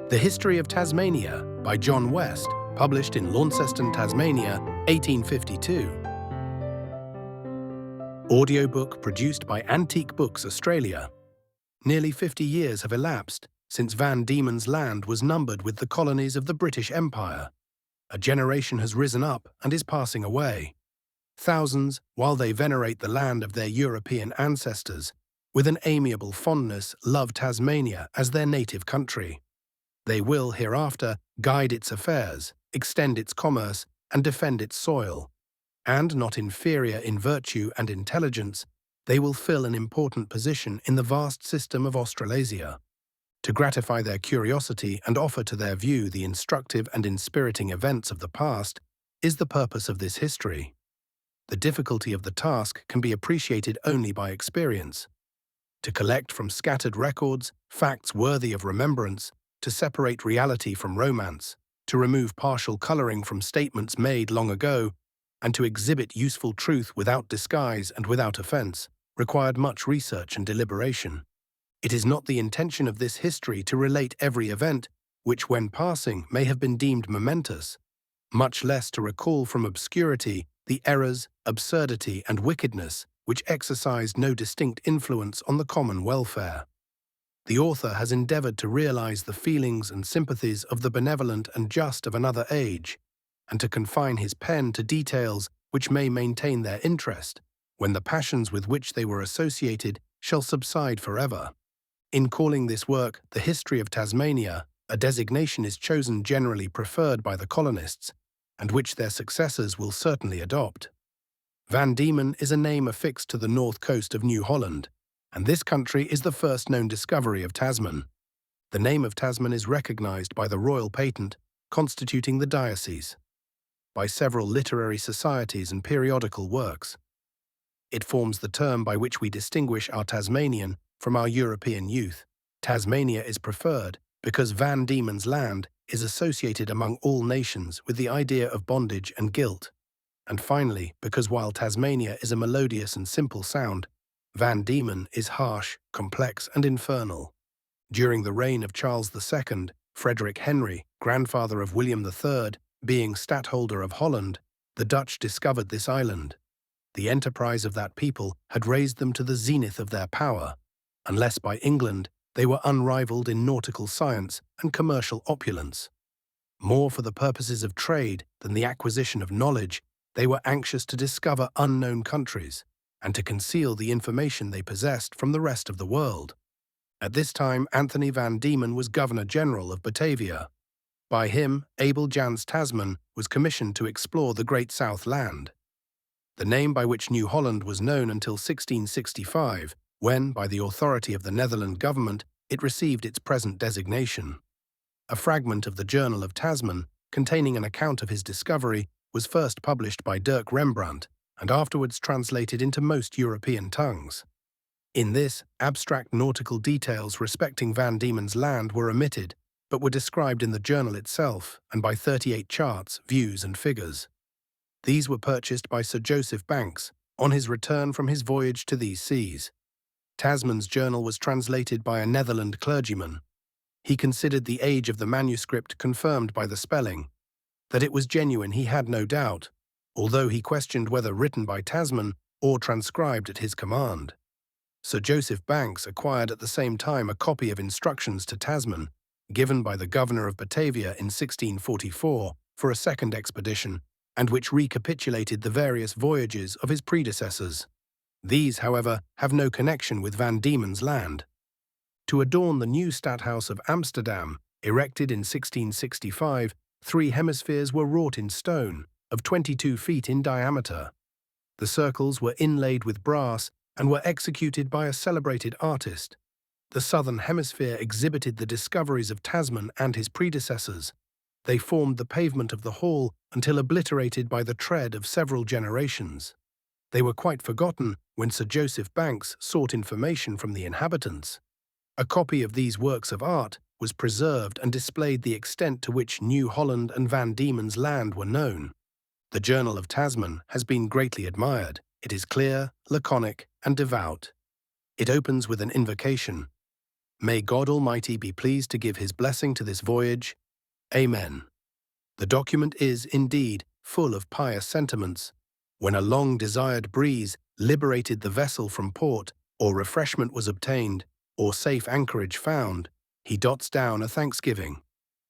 The History of Tasmania by John West, published in Launceston, Tasmania, 1852. Audiobook produced by Antique Books Australia. Nearly 50 years have elapsed since Van Diemen's Land was numbered with the colonies of the British Empire. A generation has risen up and is passing away. Thousands, while they venerate the land of their European ancestors, with an amiable fondness love Tasmania as their native country. They will, hereafter, guide its affairs, extend its commerce, and defend its soil. And not inferior in virtue and intelligence, they will fill an important position in the vast system of Australasia. To gratify their curiosity and offer to their view the instructive and inspiriting events of the past is the purpose of this history. The difficulty of the task can be appreciated only by experience. To collect from scattered records facts worthy of remembrance, to separate reality from romance, to remove partial colouring from statements made long ago, and to exhibit useful truth without disguise and without offence, required much research and deliberation. It is not the intention of this history to relate every event which, when passing, may have been deemed momentous, much less to recall from obscurity the errors, absurdity, and wickedness which exercised no distinct influence on the common welfare. The author has endeavoured to realize the feelings and sympathies of the benevolent and just of another age, and to confine his pen to details which may maintain their interest, when the passions with which they were associated shall subside forever. In calling this work the History of Tasmania, a designation is chosen generally preferred by the colonists, and which their successors will certainly adopt. Van Diemen is a name affixed to the north coast of New Holland, and this country is the first known discovery of Tasman. The name of Tasman is recognised by the royal patent constituting the diocese, by several literary societies and periodical works. It forms the term by which we distinguish our Tasmanian from our European youth. Tasmania is preferred because Van Diemen's Land is associated among all nations with the idea of bondage and guilt. And finally, because while Tasmania is a melodious and simple sound, Van Diemen is harsh, complex, and infernal. During the reign of Charles II, Frederick Henry, grandfather of William III, being stadtholder of Holland, the Dutch discovered this island. The enterprise of that people had raised them to the zenith of their power. Unless by England, they were unrivaled in nautical science and commercial opulence. More for the purposes of trade than the acquisition of knowledge, they were anxious to discover unknown countries and to conceal the information they possessed from the rest of the world. At this time, Anthony Van Diemen was Governor-General of Batavia. By him, Abel Jans Tasman was commissioned to explore the Great South Land. The name by which New Holland was known until 1665, when, by the authority of the Netherland government, it received its present designation. A fragment of the Journal of Tasman, containing an account of his discovery, was first published by Dirk Rembrandt and afterwards translated into most European tongues. In this, abstract nautical details respecting Van Diemen's Land were omitted, but were described in the journal itself and by 38 charts, views, and figures. These were purchased by Sir Joseph Banks on his return from his voyage to these seas. Tasman's journal was translated by a Netherland clergyman. He considered the age of the manuscript confirmed by the spelling. That it was genuine he had no doubt, although he questioned whether written by Tasman or transcribed at his command. Sir Joseph Banks acquired at the same time a copy of instructions to Tasman, given by the Governor of Batavia in 1644 for a second expedition, and which recapitulated the various voyages of his predecessors. These, however, have no connection with Van Diemen's Land. To adorn the new Stadthouse of Amsterdam, erected in 1665, 3 hemispheres were wrought in stone, of 22 feet in diameter. The circles were inlaid with brass and were executed by a celebrated artist. The southern hemisphere exhibited the discoveries of Tasman and his predecessors. They formed the pavement of the hall until obliterated by the tread of several generations. They were quite forgotten when Sir Joseph Banks sought information from the inhabitants. A copy of these works of art was preserved and displayed the extent to which New Holland and Van Diemen's Land were known. The Journal of Tasman has been greatly admired. It is clear, laconic, and devout. It opens with an invocation. May God Almighty be pleased to give his blessing to this voyage. Amen. The document is, indeed, full of pious sentiments. When a long-desired breeze liberated the vessel from port, or refreshment was obtained, or safe anchorage found, he dots down a thanksgiving.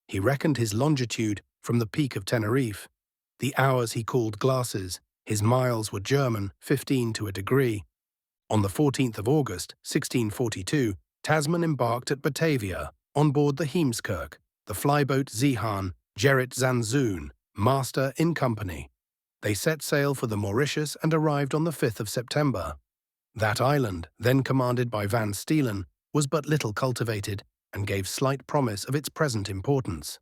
He reckoned his longitude from the peak of Tenerife. The hours he called glasses, his miles were German, 15 to a degree. On the 14th of August, 1642, Tasman embarked at Batavia, on board the Heemskerk, the flyboat Zeehan, Gerrit Zanzoon, master in company. They set sail for the Mauritius and arrived on the 5th of September. That island, then commanded by Van Steelen, was but little cultivated and gave slight promise of its present importance.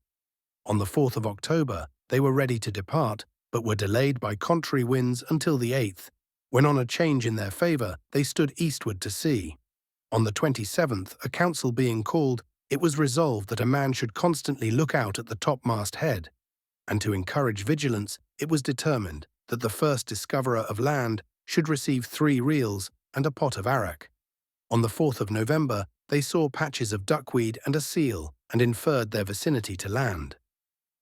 On the 4th of October, they were ready to depart, but were delayed by contrary winds until the 8th, when on a change in their favour they stood eastward to sea. On the 27th, a council being called, it was resolved that a man should constantly look out at the topmast head, and to encourage vigilance, it was determined that the first discoverer of land should receive 3 reals and a pot of arrack. On the 4th of November, they saw patches of duckweed and a seal, and inferred their vicinity to land.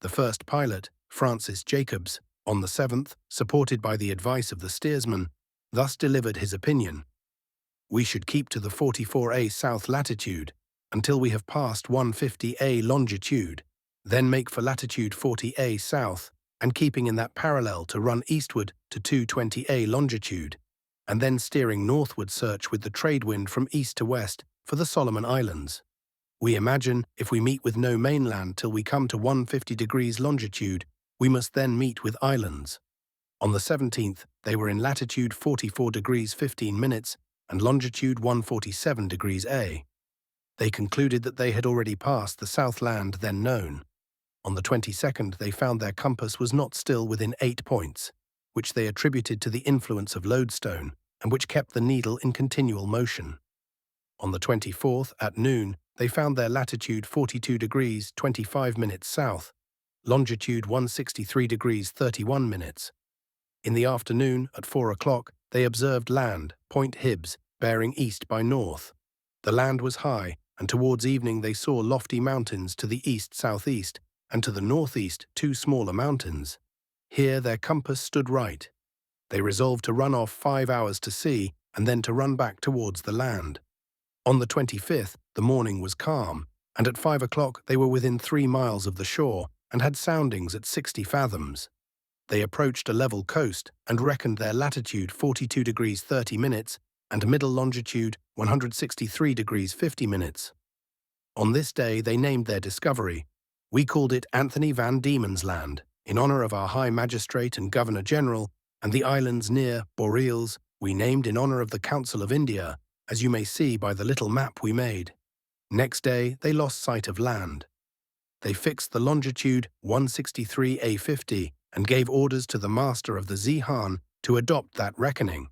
The first pilot, Francis Jacobs, on the 7th, supported by the advice of the steersman, thus delivered his opinion. We should keep to the 44A south latitude until we have passed 150A longitude, then make for latitude 40A south, and keeping in that parallel to run eastward to 220A longitude, and then steering northward search with the trade wind from east to west for the Solomon Islands. We imagine if we meet with no mainland till we come to 150 degrees longitude, we must then meet with islands. On the 17th, they were in latitude 44 degrees 15 minutes and longitude 147 degrees A. They concluded that they had already passed the south land then known. On the 22nd, they found their compass was not still within 8 points, which they attributed to the influence of lodestone, and which kept the needle in continual motion. On the 24th, at noon, they found their latitude 42 degrees 25 minutes south, longitude 163 degrees 31 minutes. In the afternoon, at 4 o'clock, they observed land, Point Hibbs, bearing east by north. The land was high, and towards evening they saw lofty mountains to the east-southeast, and to the northeast 2 smaller mountains. Here their compass stood right. They resolved to run off 5 hours to sea, and then to run back towards the land. On the 25th, the morning was calm, and at 5 o'clock they were within 3 miles of the shore, and had soundings at 60 fathoms. They approached a level coast, and reckoned their latitude 42 degrees 30 minutes, and middle longitude 163 degrees 50 minutes. On this day they named their discovery. We called it Anthony Van Diemen's Land, in honour of our High Magistrate and Governor-General, and the islands near Boreals we named in honour of the Council of India, as you may see by the little map we made. Next day they lost sight of land. They fixed the longitude 163A50 and gave orders to the master of the Zeehan to adopt that reckoning.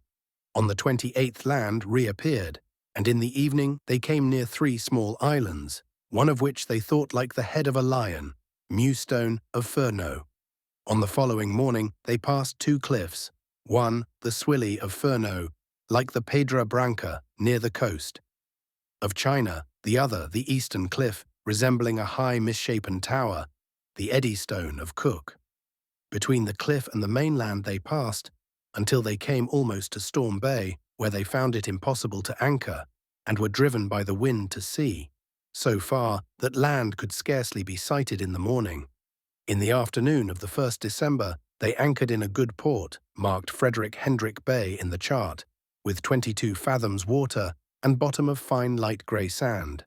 On the 28th land reappeared, and in the evening they came near 3 small islands, one of which they thought like the head of a lion, Mewstone of Furneaux. On the following morning they passed 2 cliffs, one, the Swilly of Furneaux, like the Pedra Branca near the coast of China, the other the eastern cliff, resembling a high misshapen tower, the Eddystone of Cook. Between the cliff and the mainland they passed, until they came almost to Storm Bay, where they found it impossible to anchor, and were driven by the wind to sea, so far that land could scarcely be sighted in the morning. In the afternoon of the 1st December, they anchored in a good port, marked Frederick Hendrick Bay in the chart, with 22 fathoms water and bottom of fine light grey sand.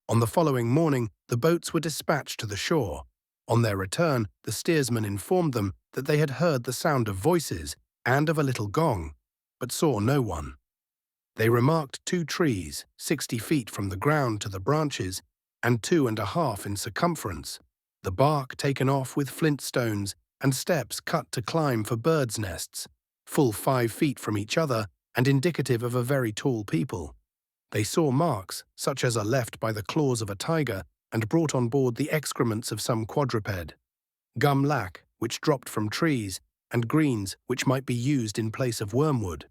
On the following morning, the boats were dispatched to the shore. On their return, the steersman informed them that they had heard the sound of voices and of a little gong, but saw no one. They remarked 2 trees, 60 feet from the ground to the branches, and 2½ in circumference, the bark taken off with flint stones and steps cut to climb for birds' nests, full 5 feet from each other and indicative of a very tall people. They saw marks, such as are left by the claws of a tiger, and brought on board the excrements of some quadruped, gum lac, which dropped from trees, and greens, which might be used in place of wormwood.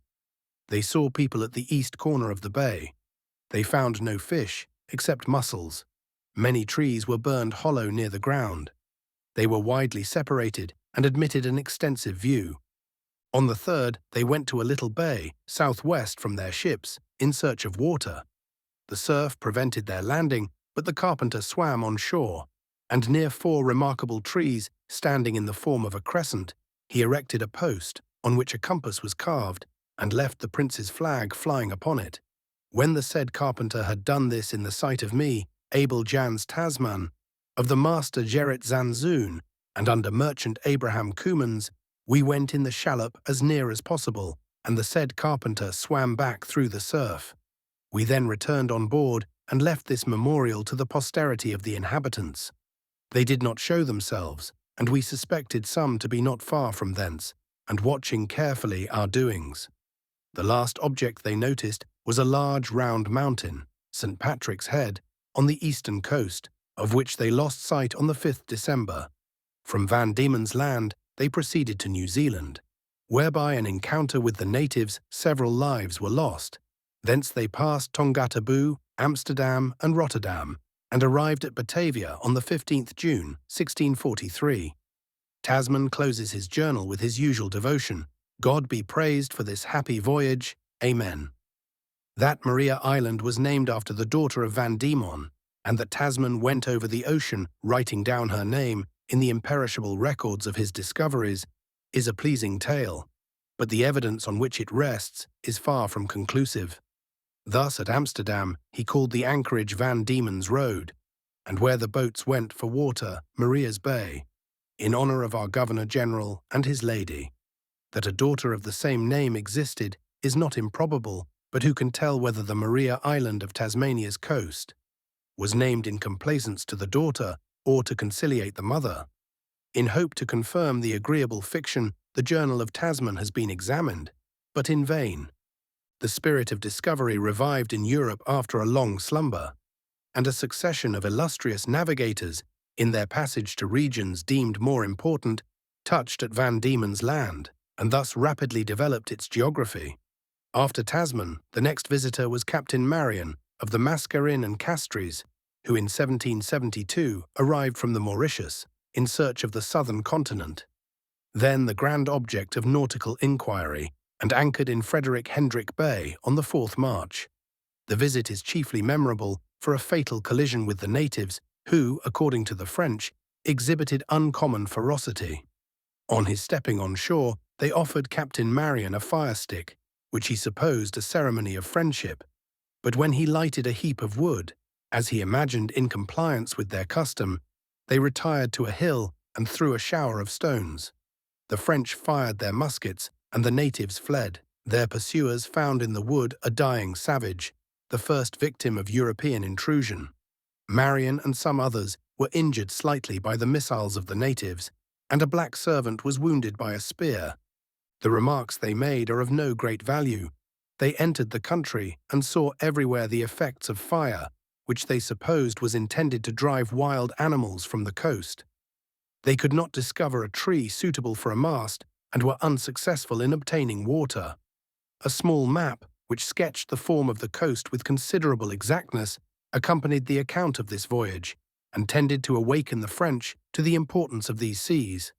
They saw people at the east corner of the bay. They found no fish, except mussels. Many trees were burned hollow near the ground. They were widely separated and admitted an extensive view. On the 3rd, they went to a little bay, southwest from their ships, in search of water. The surf prevented their landing, but the carpenter swam on shore, and near 4 remarkable trees, standing in the form of a crescent, he erected a post, on which a compass was carved, and left the prince's flag flying upon it. When the said carpenter had done this in the sight of me, Abel Jans Tasman, of the master Gerrit Zanzoon, and under merchant Abraham Coomans, we went in the shallop as near as possible, and the said carpenter swam back through the surf. We then returned on board and left this memorial to the posterity of the inhabitants. They did not show themselves, and we suspected some to be not far from thence, and watching carefully our doings. The last object they noticed was a large round mountain, St. Patrick's Head, on the eastern coast, of which they lost sight on the 5th December. From Van Diemen's Land they proceeded to New Zealand, whereby an encounter with the natives several lives were lost. Thence they passed Tongataboo, Amsterdam and Rotterdam, and arrived at Batavia on the 15th June, 1643. Tasman closes his journal with his usual devotion, "God be praised for this happy voyage, Amen." That Maria Island was named after the daughter of Van Diemen, and that Tasman went over the ocean writing down her name in the imperishable records of his discoveries, is a pleasing tale, but the evidence on which it rests is far from conclusive. Thus at Amsterdam he called the anchorage Van Diemen's Road, and where the boats went for water, Maria's Bay, in honour of our Governor-General and his lady. That a daughter of the same name existed is not improbable, but who can tell whether the Maria Island of Tasmania's coast was named in complaisance to the daughter or to conciliate the mother? In hope to confirm the agreeable fiction, the Journal of Tasman has been examined, but in vain. The spirit of discovery revived in Europe after a long slumber, and a succession of illustrious navigators, in their passage to regions deemed more important, touched at Van Diemen's Land, and thus rapidly developed its geography. After Tasman, the next visitor was Captain Marion of the Mascarin and Castries, who in 1772 arrived from the Mauritius in search of the southern continent, then the grand object of nautical inquiry, and anchored in Frederick Hendrick Bay on the 4th March. The visit is chiefly memorable for a fatal collision with the natives who, according to the French, exhibited uncommon ferocity. On his stepping on shore, they offered Captain Marion a fire-stick, which he supposed a ceremony of friendship, but when he lighted a heap of wood, as he imagined in compliance with their custom, they retired to a hill and threw a shower of stones. The French fired their muskets, and the natives fled. Their pursuers found in the wood a dying savage, the first victim of European intrusion. Marion and some others were injured slightly by the missiles of the natives, and a black servant was wounded by a spear. The remarks they made are of no great value. They entered the country and saw everywhere the effects of fire, which they supposed was intended to drive wild animals from the coast. They could not discover a tree suitable for a mast, and were unsuccessful in obtaining water. A small map, which sketched the form of the coast with considerable exactness, accompanied the account of this voyage, and tended to awaken the French to the importance of these seas.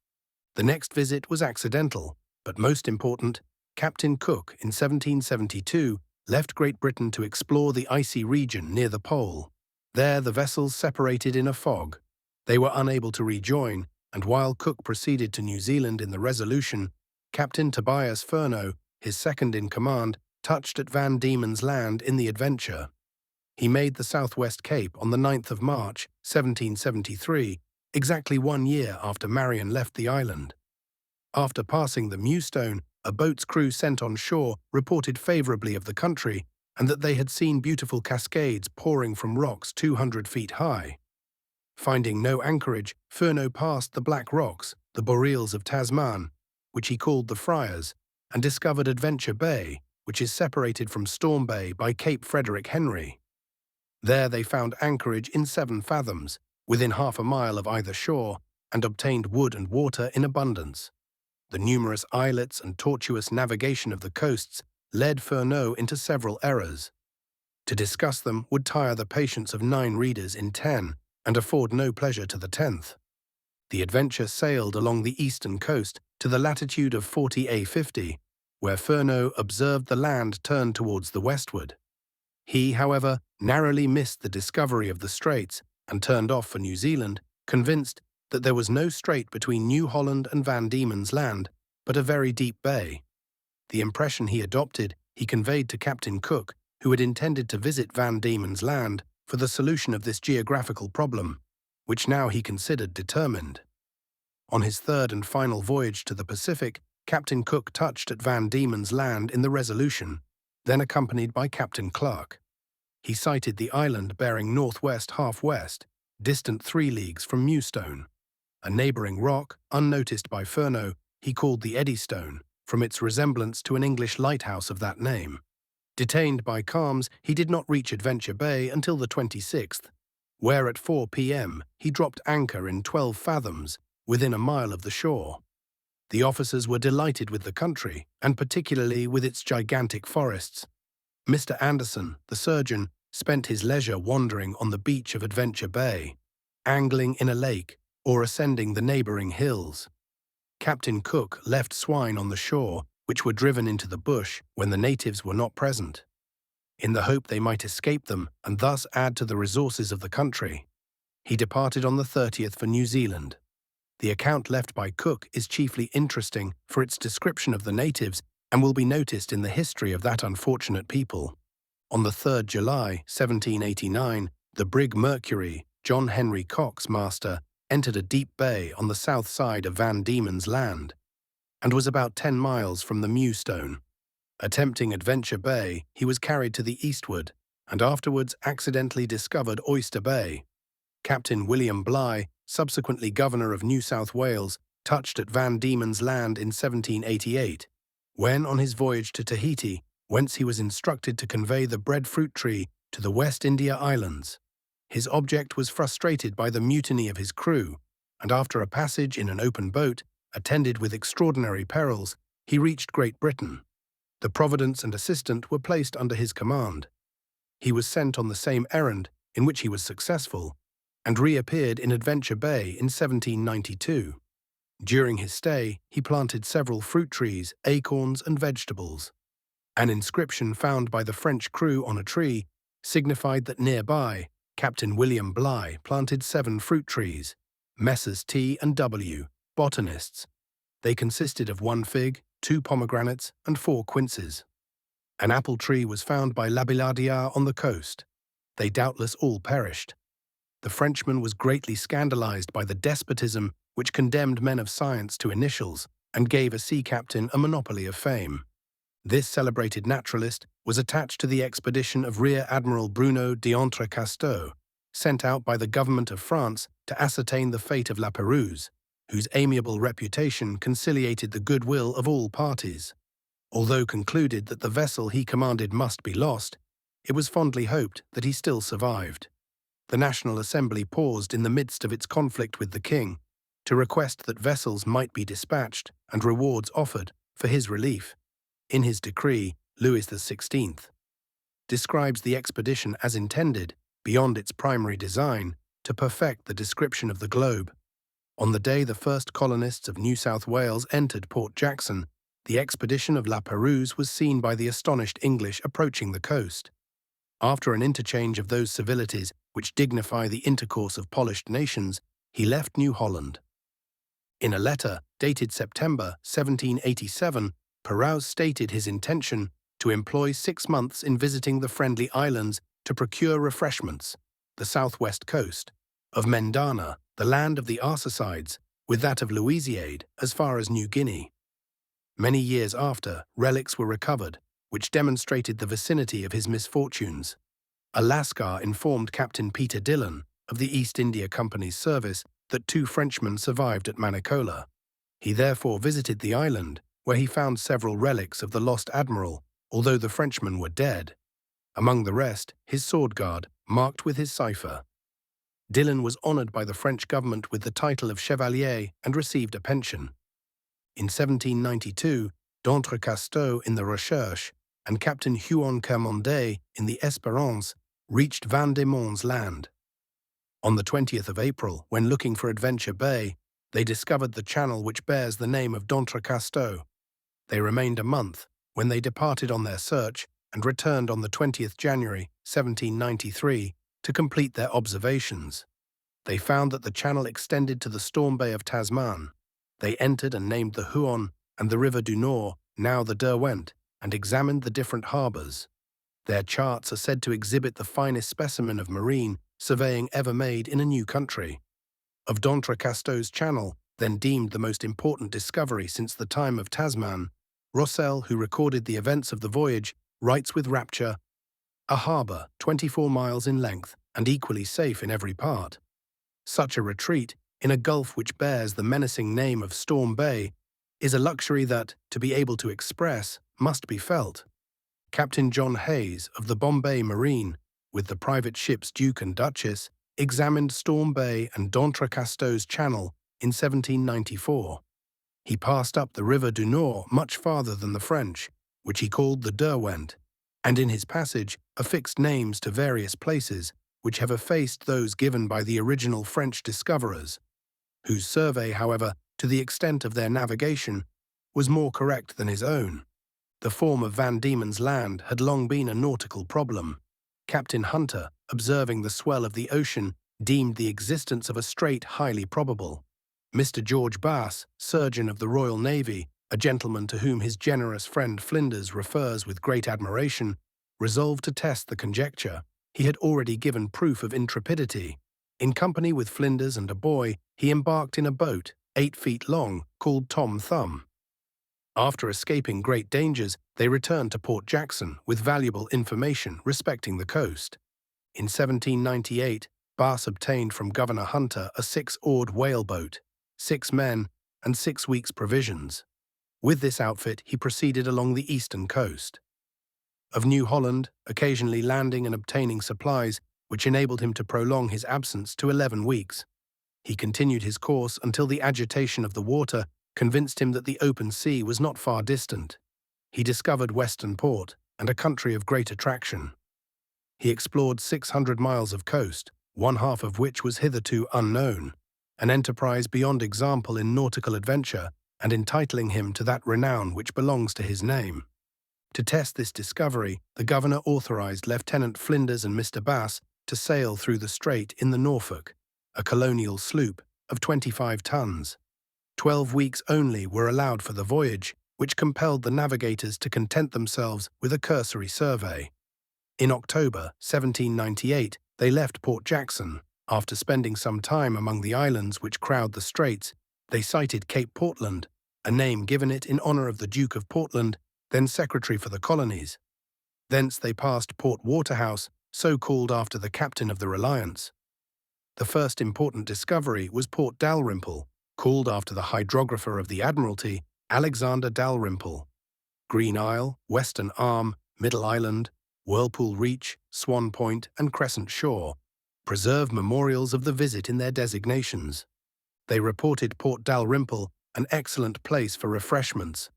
The next visit was accidental, but most important. Captain Cook, in 1772, left Great Britain to explore the icy region near the pole. There the vessels separated in a fog. They were unable to rejoin, and while Cook proceeded to New Zealand in the Resolution, Captain Tobias Furneaux, his second in command, touched at Van Diemen's Land in the Adventure. He made the Southwest Cape on the 9th of March, 1773, exactly 1 year after Marion left the island. After passing the Mewstone, a boat's crew sent on shore reported favourably of the country, and that they had seen beautiful cascades pouring from rocks 200 feet high. Finding no anchorage, Furneaux passed the Black Rocks, the Boreals of Tasman, which he called the Friars, and discovered Adventure Bay, which is separated from Storm Bay by Cape Frederick Henry. There they found anchorage in 7 fathoms, within half a mile of either shore, and obtained wood and water in abundance. The numerous islets and tortuous navigation of the coasts led Furneaux into several errors. To discuss them would tire the patience of 9 readers in 10 and afford no pleasure to the 10th. The adventure sailed along the eastern coast to the latitude of 40°50, where Furneaux observed the land turn towards the westward. He, however, narrowly missed the discovery of the straits and turned off for New Zealand, convinced that there was no strait between New Holland and Van Diemen's Land, but a very deep bay. The impression he adopted he conveyed to Captain Cook, who had intended to visit Van Diemen's Land for the solution of this geographical problem, which now he considered determined. On his third and final voyage to the Pacific, Captain Cook touched at Van Diemen's Land in the Resolution, then accompanied by Captain Clark. He sighted the island bearing northwest half-west, distant 3 leagues from Mewstone. A neighbouring rock, unnoticed by Furneaux, he called the Eddystone, from its resemblance to an English lighthouse of that name. Detained by calms, he did not reach Adventure Bay until the 26th, where at 4 p.m. he dropped anchor in 12 fathoms, within a mile of the shore. The officers were delighted with the country, and particularly with its gigantic forests. Mr. Anderson, the surgeon, spent his leisure wandering on the beach of Adventure Bay, angling in a lake, or ascending the neighbouring hills. Captain Cook left swine on the shore, which were driven into the bush when the natives were not present, in the hope they might escape them and thus add to the resources of the country. He departed on the 30th for New Zealand. The account left by Cook is chiefly interesting for its description of the natives and will be noticed in the history of that unfortunate people. On the 3rd July, 1789, the brig Mercury, John Henry Cox, master, entered a deep bay on the south side of Van Diemen's Land, and was about 10 miles from the Mewstone. Attempting Adventure Bay, he was carried to the eastward, and afterwards accidentally discovered Oyster Bay. Captain William Bligh, subsequently Governor of New South Wales, touched at Van Diemen's Land in 1788, when on his voyage to Tahiti, whence he was instructed to convey the breadfruit tree to the West India Islands. His object was frustrated by the mutiny of his crew, and after a passage in an open boat, attended with extraordinary perils, he reached Great Britain. The Providence and Assistant were placed under his command. He was sent on the same errand, in which he was successful, and reappeared in Adventure Bay in 1792. During his stay, he planted several fruit trees, acorns, and vegetables. An inscription found by the French crew on a tree signified that nearby, Captain William Bligh planted 7 fruit trees, Messrs. T and W, botanists. They consisted of 1 fig, 2 pomegranates, and 4 quinces. An apple tree was found by Labillardière on the coast. They doubtless all perished. The Frenchman was greatly scandalized by the despotism which condemned men of science to initials and gave a sea captain a monopoly of fame. This celebrated naturalist was attached to the expedition of Rear Admiral Bruno d'Entrecasteaux, sent out by the government of France to ascertain the fate of La Pérouse, whose amiable reputation conciliated the goodwill of all parties. Although concluded that the vessel he commanded must be lost, it was fondly hoped that he still survived. The National Assembly paused in the midst of its conflict with the king to request that vessels might be dispatched and rewards offered for his relief. In his decree, Louis XVI describes the expedition as intended, beyond its primary design, to perfect the description of the globe. On the day the first colonists of New South Wales entered Port Jackson, the expedition of La Pérouse was seen by the astonished English approaching the coast. After an interchange of those civilities which dignify the intercourse of polished nations, he left New Holland. In a letter dated September 1787, Pérouse stated his intention to employ 6 months in visiting the Friendly Islands to procure refreshments, the southwest coast, of Mendana, the land of the Arsacides, with that of Louisiade as far as New Guinea. Many years after, relics were recovered, which demonstrated the vicinity of his misfortunes. A Lascar informed Captain Peter Dillon of the East India Company's service that 2 Frenchmen survived at Manicola. He therefore visited the island, where he found several relics of the lost admiral, although the Frenchmen were dead. Among the rest, his sword guard, marked with his cipher. Dillon was honoured by the French government with the title of Chevalier and received a pension. In 1792, d'Entrecasteaux in the Recherche and Captain Huon Kermondet in the Espérance reached Van Diemen's Land. On the 20th of April, when looking for Adventure Bay, they discovered the channel which bears the name of d'Entrecasteaux. They remained a month, when they departed on their search and returned on the 20th January, 1793, to complete their observations. They found that the channel extended to the Storm Bay of Tasman. They entered and named the Huon and the River du Nord, now the Derwent, and examined the different harbours. Their charts are said to exhibit the finest specimen of marine surveying ever made in a new country. Of d'Entrecasteaux's channel, then deemed the most important discovery since the time of Tasman, Rossel, who recorded the events of the voyage, writes with rapture, "A harbour 24 miles in length and equally safe in every part. Such a retreat, in a gulf which bears the menacing name of Storm Bay, is a luxury that, to be able to express, must be felt." Captain John Hayes of the Bombay Marine, with the private ships Duke and Duchess, examined Storm Bay and d'Entrecasteaux's channel in 1794. He passed up the River du Nord much farther than the French, which he called the Derwent, and in his passage affixed names to various places which have effaced those given by the original French discoverers, whose survey, however, to the extent of their navigation, was more correct than his own. The form of Van Diemen's Land had long been a nautical problem. Captain Hunter, observing the swell of the ocean, deemed the existence of a strait highly probable. Mr. George Bass, surgeon of the Royal Navy, a gentleman to whom his generous friend Flinders refers with great admiration, resolved to test the conjecture. He had already given proof of intrepidity. In company with Flinders and a boy, he embarked in a boat, 8 feet long, called Tom Thumb. After escaping great dangers, they returned to Port Jackson with valuable information respecting the coast. In 1798, Bass obtained from Governor Hunter a 6-oared whaleboat, 6 men, and 6 weeks' provisions. With this outfit, he proceeded along the eastern coast of New Holland, occasionally landing and obtaining supplies, which enabled him to prolong his absence to 11 weeks. He continued his course until the agitation of the water convinced him that the open sea was not far distant. He discovered Western Port and a country of great attraction. He explored 600 miles of coast, one half of which was hitherto unknown, an enterprise beyond example in nautical adventure and entitling him to that renown which belongs to his name. To test this discovery, the governor authorized Lieutenant Flinders and Mr. Bass to sail through the strait in the Norfolk, a colonial sloop of 25 tons. 12 weeks only were allowed for the voyage, which compelled the navigators to content themselves with a cursory survey. In October 1798, they left Port Jackson. After spending some time among the islands which crowd the straits, they sighted Cape Portland, a name given it in honor of the Duke of Portland, then Secretary for the Colonies. Thence they passed Port Waterhouse, so called after the captain of the Reliance. The first important discovery was Port Dalrymple, called after the hydrographer of the Admiralty, Alexander Dalrymple. Green Isle, Western Arm, Middle Island, Whirlpool Reach, Swan Point, and Crescent Shore preserve memorials of the visit in their designations. They reported Port Dalrymple an excellent place for refreshments.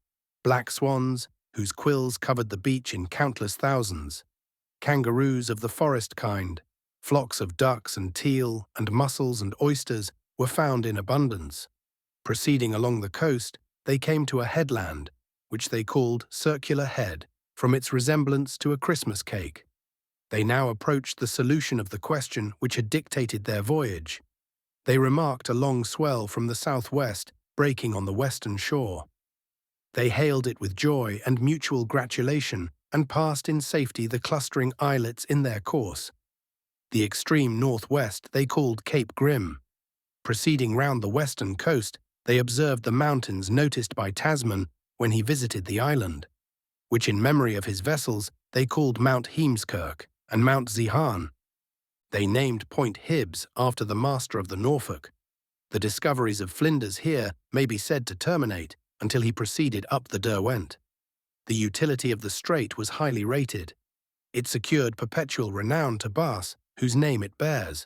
Black swans, whose quills covered the beach in countless thousands, kangaroos of the forest kind, flocks of ducks and teal and mussels and oysters were found in abundance. Proceeding along the coast, they came to a headland, which they called Circular Head, from its resemblance to a Christmas cake. They now approached the solution of the question which had dictated their voyage. They remarked a long swell from the southwest breaking on the western shore. They hailed it with joy and mutual gratulation and passed in safety the clustering islets in their course. The extreme northwest they called Cape Grim. Proceeding round the western coast, they observed the mountains noticed by Tasman when he visited the island, which in memory of his vessels they called Mount Heemskirk and Mount Zeehan. They named Point Hibbs after the master of the Norfolk. The discoveries of Flinders here may be said to terminate until he proceeded up the Derwent. The utility of the strait was highly rated. It secured perpetual renown to Bass, whose name it bears.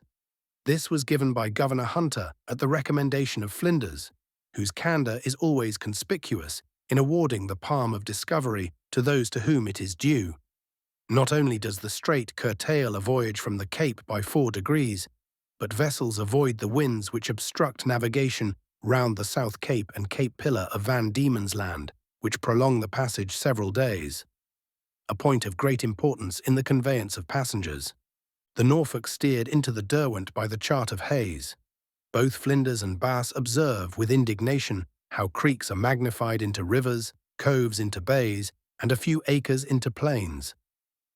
This was given by Governor Hunter at the recommendation of Flinders, whose candor is always conspicuous in awarding the palm of discovery to those to whom it is due. Not only does the strait curtail a voyage from the Cape by 4 degrees, but vessels avoid the winds which obstruct navigation round the South Cape and Cape Pillar of Van Diemen's Land, which prolong the passage several days. A point of great importance in the conveyance of passengers. The Norfolk steered into the Derwent by the chart of Hayes. Both Flinders and Bass observe with indignation how creeks are magnified into rivers, coves into bays, and a few acres into plains.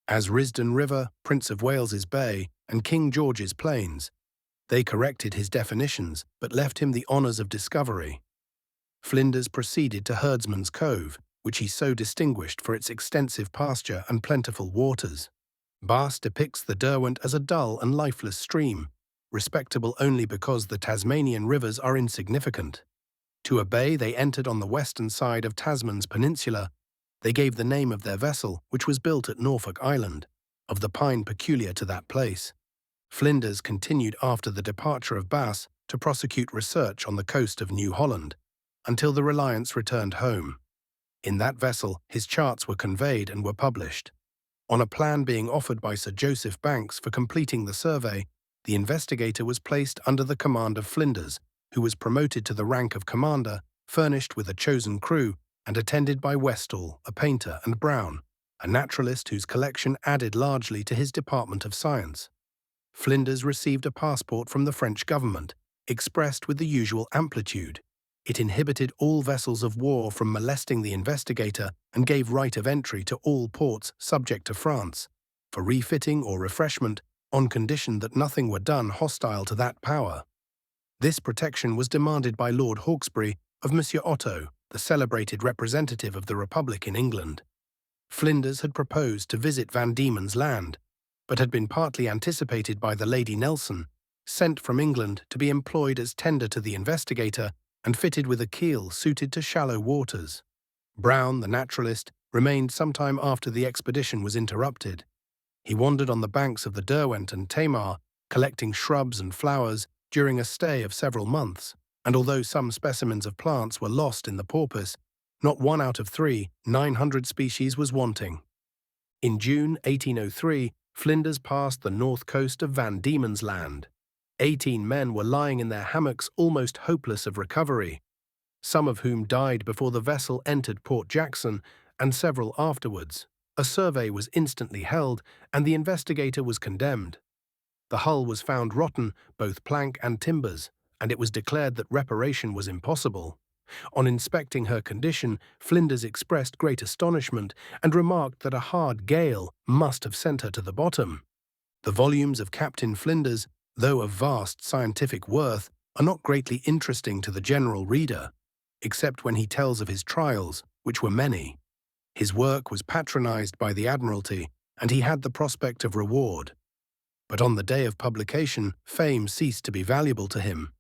As Risdon River, Prince of Wales's Bay, and King George's Plains, they corrected his definitions but left him the honours of discovery. Flinders proceeded to Herdsman's Cove, which he so distinguished for its extensive pasture and plentiful waters. Bass depicts the Derwent as a dull and lifeless stream, respectable only because the Tasmanian rivers are insignificant. To a bay they entered on the western side of Tasman's peninsula, they gave the name of their vessel, which was built at Norfolk Island, of the pine peculiar to that place. Flinders continued after the departure of Bass to prosecute research on the coast of New Holland, until the Reliance returned home. In that vessel, his charts were conveyed and were published. On a plan being offered by Sir Joseph Banks for completing the survey, the investigator was placed under the command of Flinders, who was promoted to the rank of commander, furnished with a chosen crew, and attended by Westall, a painter, and Brown, a naturalist whose collection added largely to his department of science. Flinders received a passport from the French government, expressed with the usual amplitude. It inhibited all vessels of war from molesting the investigator and gave right of entry to all ports subject to France, for refitting or refreshment, on condition that nothing were done hostile to that power. This protection was demanded by Lord Hawkesbury of Monsieur Otto, the celebrated representative of the Republic in England. Flinders had proposed to visit Van Diemen's Land, but had been partly anticipated by the Lady Nelson, sent from England to be employed as tender to the investigator and fitted with a keel suited to shallow waters. Brown, the naturalist, remained some time after the expedition was interrupted. He wandered on the banks of the Derwent and Tamar, collecting shrubs and flowers during a stay of several months, and although some specimens of plants were lost in the porpoise, not 1 out of 900 species was wanting. In June 1803, Flinders passed the north coast of Van Diemen's Land. 18 men were lying in their hammocks almost hopeless of recovery, some of whom died before the vessel entered Port Jackson, and several afterwards. A survey was instantly held, and the investigator was condemned. The hull was found rotten, both plank and timbers, and it was declared that reparation was impossible. On inspecting her condition, Flinders expressed great astonishment and remarked that a hard gale must have sent her to the bottom. The volumes of Captain Flinders, though of vast scientific worth, are not greatly interesting to the general reader, except when he tells of his trials, which were many. His work was patronized by the Admiralty, and he had the prospect of reward. But on the day of publication, fame ceased to be valuable to him.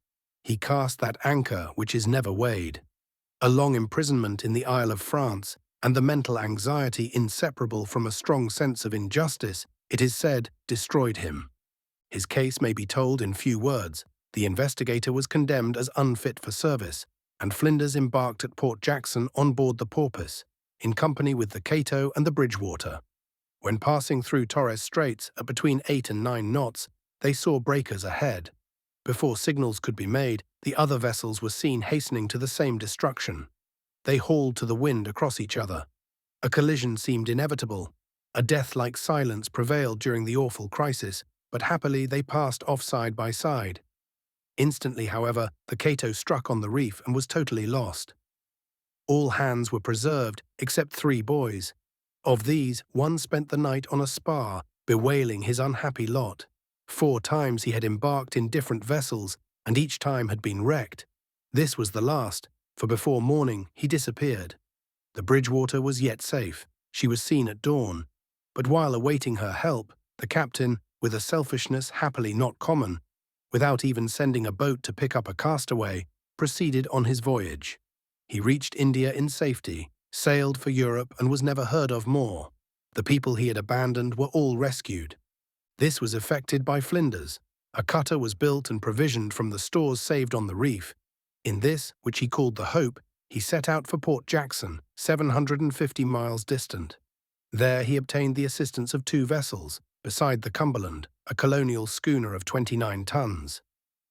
He cast that anchor which is never weighed. A long imprisonment in the Isle of France, and the mental anxiety inseparable from a strong sense of injustice, it is said, destroyed him. His case may be told in few words. The investigator was condemned as unfit for service, and Flinders embarked at Port Jackson on board the Porpoise, in company with the Cato and the Bridgewater. When passing through Torres Straits at between 8 and 9 knots, they saw breakers ahead. Before signals could be made, the other vessels were seen hastening to the same destruction. They hauled to the wind across each other. A collision seemed inevitable. A death-like silence prevailed during the awful crisis, but happily they passed off side by side. Instantly, however, the Cato struck on the reef and was totally lost. All hands were preserved, except 3 boys. Of these, one spent the night on a spar, bewailing his unhappy lot. 4 times he had embarked in different vessels, and each time had been wrecked. This was the last, for before morning he disappeared. The Bridgewater was yet safe. She was seen at dawn. But while awaiting her help, the captain, with a selfishness happily not common, without even sending a boat to pick up a castaway, proceeded on his voyage. He reached India in safety, sailed for Europe, and was never heard of more. The people he had abandoned were all rescued. This was effected by Flinders. A cutter was built and provisioned from the stores saved on the reef. In this, which he called the Hope, he set out for Port Jackson, 750 miles distant. There he obtained the assistance of 2 vessels, beside the Cumberland, a colonial schooner of 29 tons.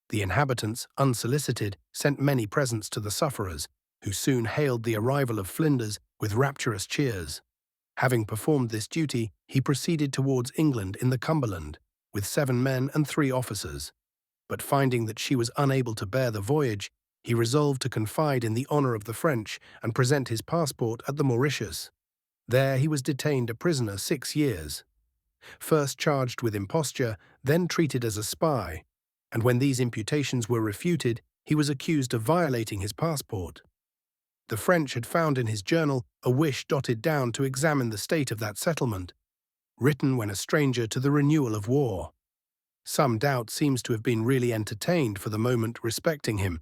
The inhabitants, unsolicited, sent many presents to the sufferers, who soon hailed the arrival of Flinders with rapturous cheers. Having performed this duty, he proceeded towards England in the Cumberland, with 7 men and 3 officers. But finding that she was unable to bear the voyage, he resolved to confide in the honour of the French and present his passport at the Mauritius. There he was detained a prisoner 6 years. First charged with imposture, then treated as a spy, and when these imputations were refuted, he was accused of violating his passport. The French had found in his journal a wish dotted down to examine the state of that settlement, written when a stranger to the renewal of war. Some doubt seems to have been really entertained for the moment respecting him,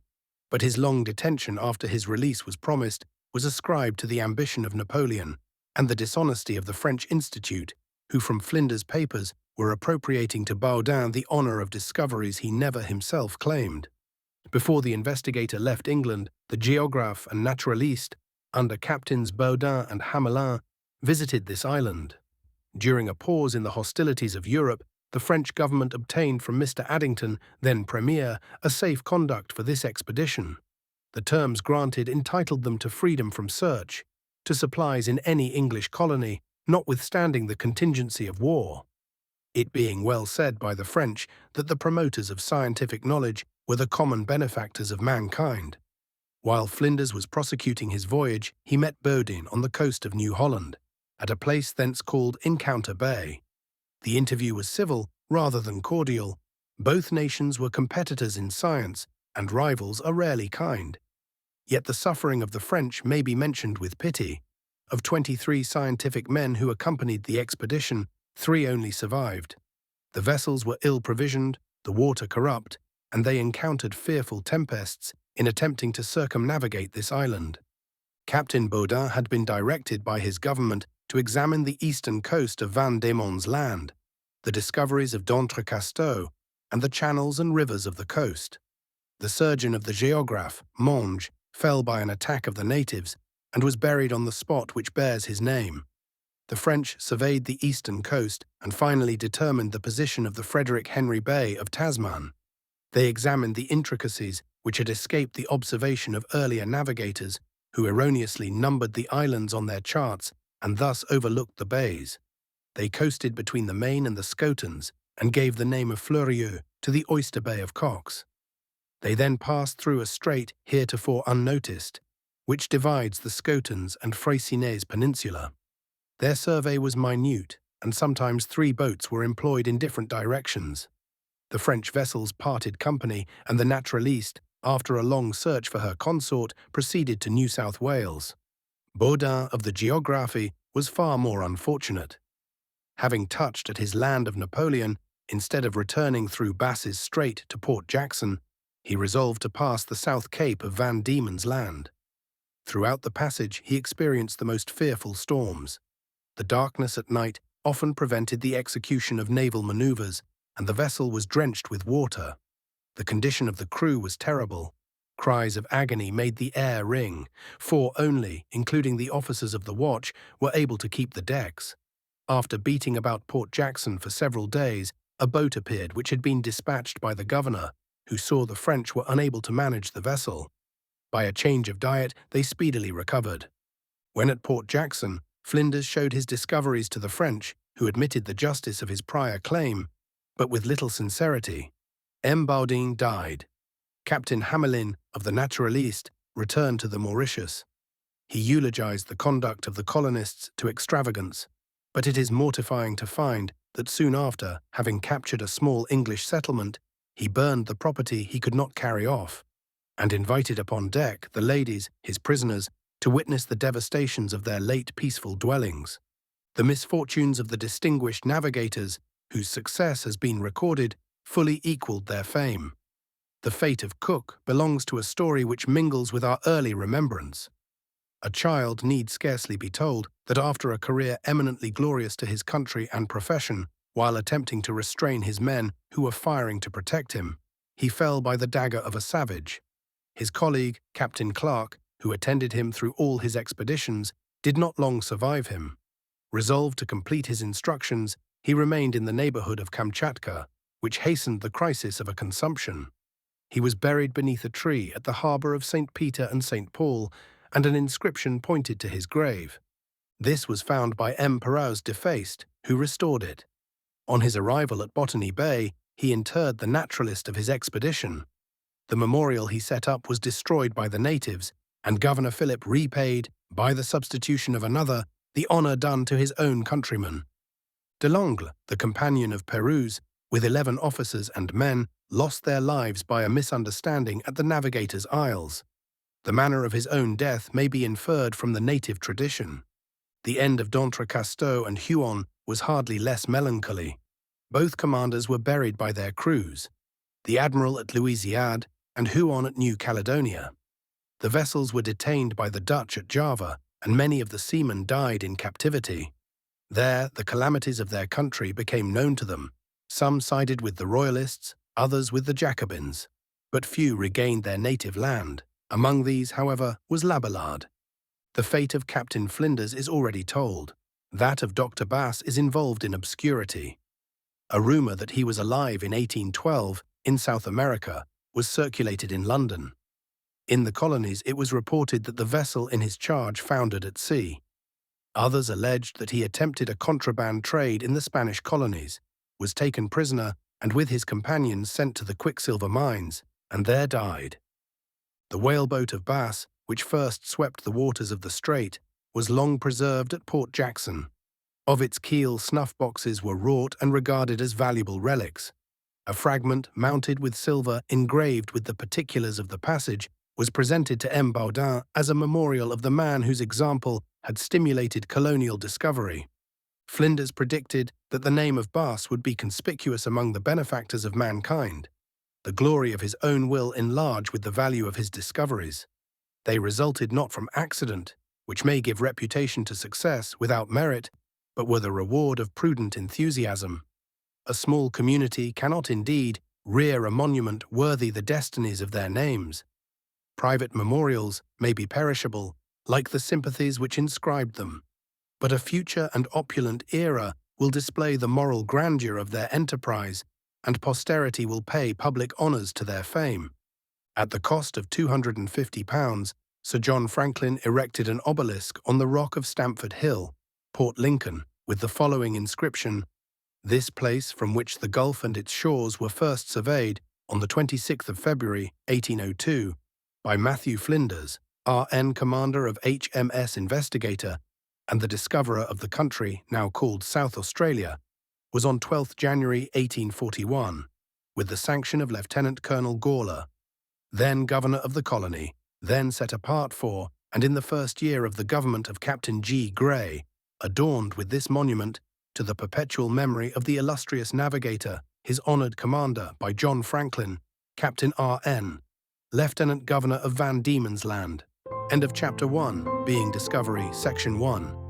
but his long detention after his release was promised was ascribed to the ambition of Napoleon and the dishonesty of the French Institute, who from Flinders' papers were appropriating to Baudin the honour of discoveries he never himself claimed. Before the investigator left England, the geographe and naturaliste, under Captains Baudin and Hamelin, visited this island. During a pause in the hostilities of Europe, the French government obtained from Mr. Addington, then Premier, a safe conduct for this expedition. The terms granted entitled them to freedom from search, to supplies in any English colony, notwithstanding the contingency of war. It being well said by the French that the promoters of scientific knowledge were the common benefactors of mankind. While Flinders was prosecuting his voyage, he met Baudin on the coast of New Holland, at a place thence called Encounter Bay. The interview was civil rather than cordial. Both nations were competitors in science, and rivals are rarely kind. Yet the suffering of the French may be mentioned with pity. Of 23 scientific men who accompanied the expedition, 3 only survived. The vessels were ill-provisioned, the water corrupt, and they encountered fearful tempests in attempting to circumnavigate this island. Captain Baudin had been directed by his government to examine the eastern coast of Van Diemen's Land, the discoveries of d'Entrecasteaux, and the channels and rivers of the coast. The surgeon of the geographe, Monge, fell by an attack of the natives and was buried on the spot which bears his name. The French surveyed the eastern coast and finally determined the position of the Frederick Henry Bay of Tasman. They examined the intricacies which had escaped the observation of earlier navigators who erroneously numbered the islands on their charts and thus overlooked the bays. They coasted between the Main and the Scotans and gave the name of Fleurieux to the Oyster Bay of Cox. They then passed through a strait heretofore unnoticed, which divides the Scotans and Freycinet Peninsula. Their survey was minute, and sometimes 3 boats were employed in different directions. The French vessels parted company, and the naturaliste, after a long search for her consort, proceeded to New South Wales. Baudin of the geography was far more unfortunate. Having touched at his land of Napoleon, instead of returning through Bass's Strait to Port Jackson, he resolved to pass the South Cape of Van Diemen's Land. Throughout the passage he experienced the most fearful storms. The darkness at night often prevented the execution of naval maneuvers, and the vessel was drenched with water. The condition of the crew was terrible. Cries of agony made the air ring. 4 only, including the officers of the watch, were able to keep the decks. After beating about Port Jackson for several days, a boat appeared which had been dispatched by the governor, who saw the French were unable to manage the vessel. By a change of diet, they speedily recovered. When at Port Jackson, Flinders showed his discoveries to the French, who admitted the justice of his prior claim, but with little sincerity. M. Baudin died. Captain Hamelin of the Naturaliste returned to the Mauritius. He eulogized the conduct of the colonists to extravagance, but it is mortifying to find that soon after, having captured a small English settlement, he burned the property he could not carry off, and invited upon deck the ladies, his prisoners, to witness the devastations of their late peaceful dwellings. The misfortunes of the distinguished navigators, whose success has been recorded, fully equaled their fame. The fate of Cook belongs to a story which mingles with our early remembrance. A child need scarcely be told that after a career eminently glorious to his country and profession, while attempting to restrain his men who were firing to protect him, he fell by the dagger of a savage. His colleague, Captain Clark, who attended him through all his expeditions, did not long survive him. Resolved to complete his instructions, he remained in the neighborhood of Kamchatka, which hastened the crisis of a consumption. He was buried beneath a tree at the harbor of St. Peter and St. Paul, and an inscription pointed to his grave. This was found by M. Perrouse defaced, who restored it. On his arrival at Botany Bay, he interred the naturalist of his expedition. The memorial he set up was destroyed by the natives, and Governor Philip repaid, by the substitution of another, the honor done to his own countrymen. De Langle, the companion of Perrouse, with 11 officers and men, lost their lives by a misunderstanding at the Navigator's Isles. The manner of his own death may be inferred from the native tradition. The end of D'Entrecasteaux and Huon was hardly less melancholy. Both commanders were buried by their crews, the admiral at Louisiade and Huon at New Caledonia. The vessels were detained by the Dutch at Java, and many of the seamen died in captivity. There, the calamities of their country became known to them. Some sided with the Royalists, others with the Jacobins, but few regained their native land. Among these, however, was L'Abelard. The fate of Captain Flinders is already told. That of Dr. Bass is involved in obscurity. A rumor that he was alive in 1812 in South America was circulated in London. In the colonies, it was reported that the vessel in his charge foundered at sea. Others alleged that he attempted a contraband trade in the Spanish colonies, was taken prisoner, and with his companions sent to the quicksilver mines, and there died. The whaleboat of Bass, which first swept the waters of the strait, was long preserved at Port Jackson. Of its keel, snuff-boxes were wrought and regarded as valuable relics. A fragment, mounted with silver engraved with the particulars of the passage, was presented to M. Baudin as a memorial of the man whose example had stimulated colonial discovery. Flinders predicted that the name of Bass would be conspicuous among the benefactors of mankind. The glory of his own will enlarge with the value of his discoveries. They resulted not from accident, which may give reputation to success without merit, but were the reward of prudent enthusiasm. A small community cannot indeed rear a monument worthy the destinies of their names. Private memorials may be perishable, like the sympathies which inscribed them, but a future and opulent era will display the moral grandeur of their enterprise, and posterity will pay public honours to their fame. At the cost of £250, Sir John Franklin erected an obelisk on the rock of Stamford Hill, Port Lincoln, with the following inscription: "This place, from which the Gulf and its shores were first surveyed on the 26th of February, 1802, by Matthew Flinders, R.N. Commander of HMS Investigator, and the discoverer of the country now called South Australia, was on 12th January 1841, with the sanction of Lieutenant Colonel Gawler, then governor of the colony, then set apart for, and in the first year of the government of Captain G. Gray, adorned with this monument to the perpetual memory of the illustrious navigator, his honored commander by John Franklin, Captain R.N., Lieutenant Governor of Van Diemen's Land." End of Chapter 1, Being Discovery, Section 1.